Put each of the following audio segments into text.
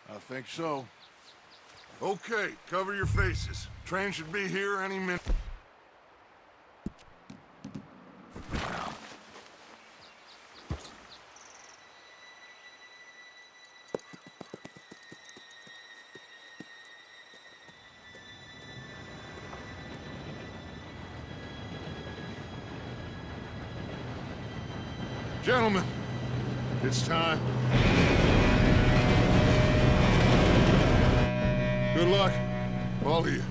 I think so. Okay, cover your faces. Train should be here any minute. Gentlemen, it's time. Good luck, all of you.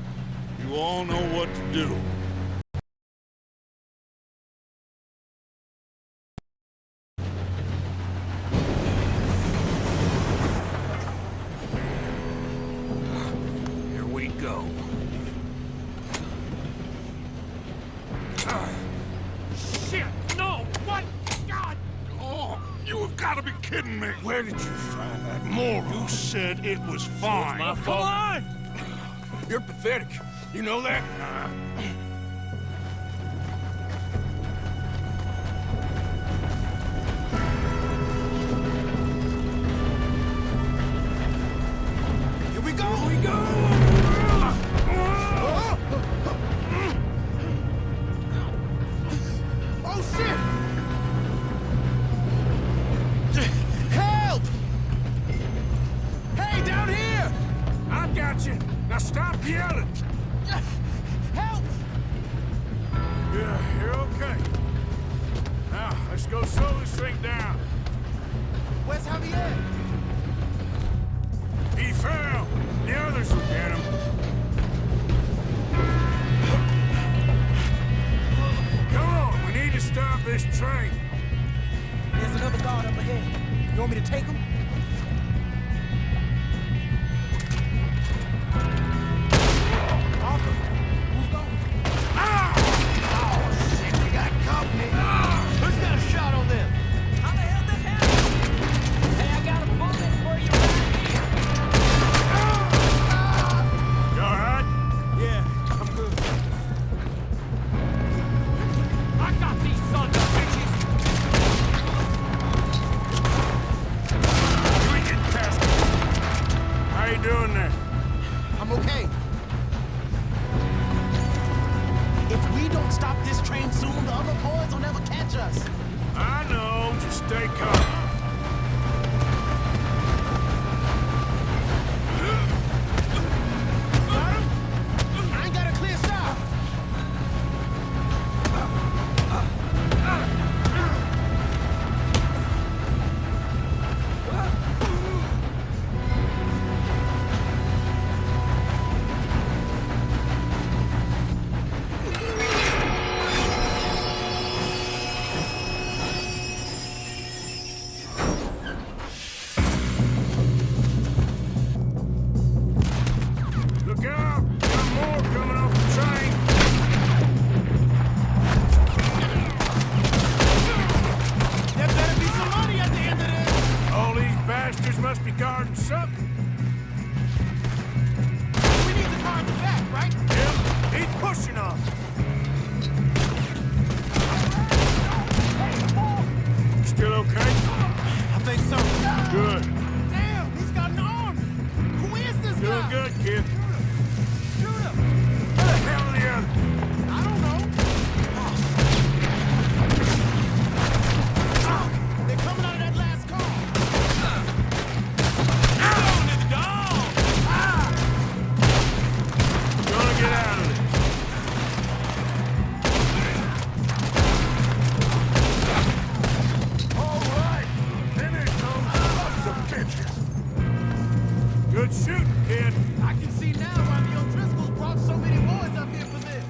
You all know what to do. Here we go. Shit! No! What? God! Oh, you have got to be kidding me. Where did you find that moron? You said it was fine. My fault. Come on! You're pathetic. You know that? Here we go! Here we go! Oh, shit! Help! Hey, down here! I got you. Now stop yelling. Help! Yeah, you're okay. Now, let's go slow this thing down. Where's Javier? He fell. The others will get him. Come on, we need to stop this train. There's another guard up ahead. You want me to take him? Arthur, who's going? Oh, shit, we got company. Who's got a shot on them? How the hell this happened? Hey, I got a bullet for you right here. You all right? Yeah, I'm good. I got these sons of bitches. You ain't getting past me. How you doing there? I'm okay. If we don't stop this train soon, the other boys will never catch us. I know, just stay calm. I ain't got a clear shot. Look out! Got more coming off the train. There better be some money at the end of this. All these bastards must be guarding something. We need to guard the back, right? Yep, he's pushing us. Still okay? I think so. Good. Damn, he's got an arm. Who is this Doing guy? good, kid. Shoot him. Where the hell are the others? I don't know. They're coming out of that last car. Gonna get out of this. All right, finish those sons of bitches. Good shooting, kid. I can see now why the O'Driscolls brought so many boys up here for this.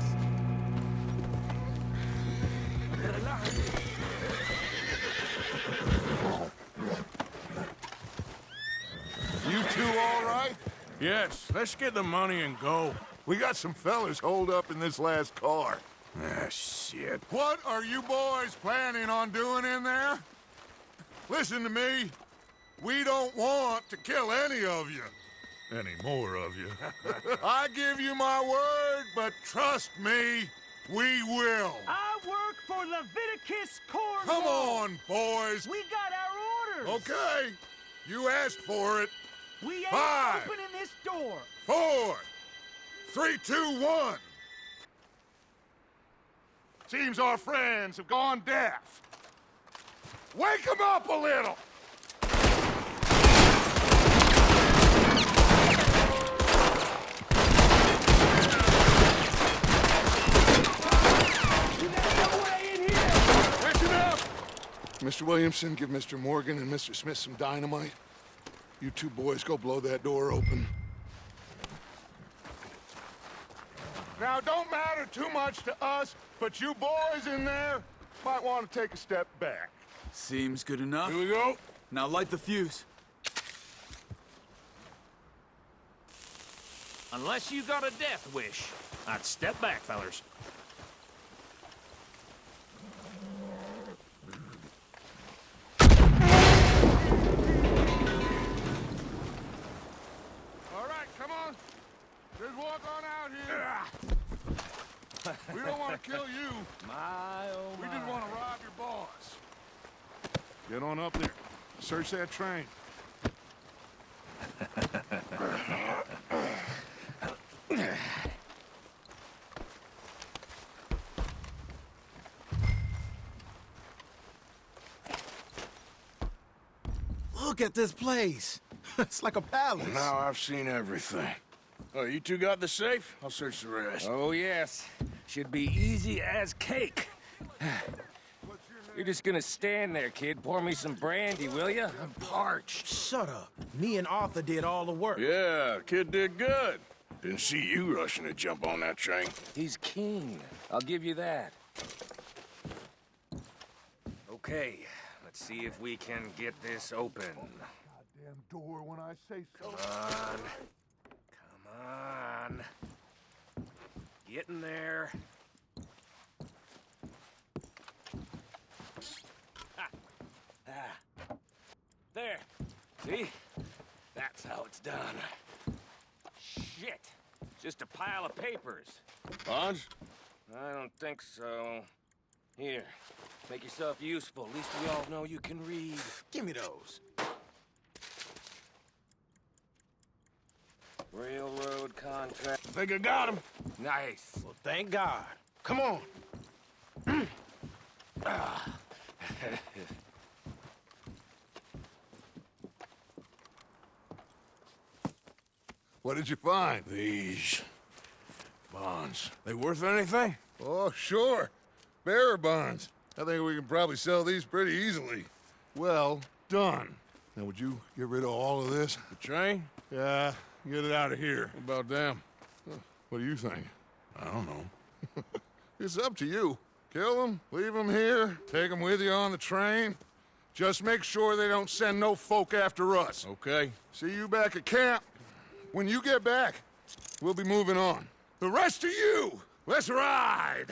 You two all right? Yes, let's get the money and go. We got some fellas holed up in this last car. Ah, shit. What are you boys planning on doing in there? Listen to me. We don't want to kill any of you. Any more of you. I give you my word, but trust me, we will. I work for Leviticus Cornwall. Come on, boys. We got our orders. Okay, you asked for it. We ain't 5, opening this door. 4, 3, 2, 1. Seems our friends have gone deaf. Wake them up a little! Mr. Williamson, give Mr. Morgan and Mr. Smith some dynamite. You two boys go blow that door open. Now, don't matter too much to us, but you boys in there might want to take a step back. Seems good enough. Here we go. Now light the fuse. Unless you got a death wish, I'd step back, fellers. All right, come on. Just walk on out here. We don't want to kill you. My, oh We my. just want to rob your boss. Get on up there. Search that train. Look at this place. It's like a palace. Now I've seen everything. Oh, you two got the safe? I'll search the rest. Oh, yes. Should be easy as cake. You're just gonna stand there, kid. Pour me some brandy, will ya? I'm parched. Shut up. Me and Arthur did all the work. Yeah, kid did good. Didn't see you rushing to jump on that train. He's keen. I'll give you that. Okay, let's see if we can get this open. Goddamn door when I say so. Come on. Get in there. There. See? That's how it's done. Shit. Just a pile of papers. Bonds? I don't think so. Here. Make yourself useful. At least we all know you can read. Give me those. Railroad contract. Think I got him. Nice. Well, thank God. Come on. What did you find? These bonds. They worth anything? Oh, sure. Bearer bonds. I think we can probably sell these pretty easily. Well done. Now, would you get rid of all of this? The train? Yeah, get it out of here. What about them? What do you think? I don't know. It's up to you. Kill them, leave them here, take them with you on the train. Just make sure they don't send no folk after us. Okay. See you back at camp. When you get back, we'll be moving on. The rest of you, let's ride!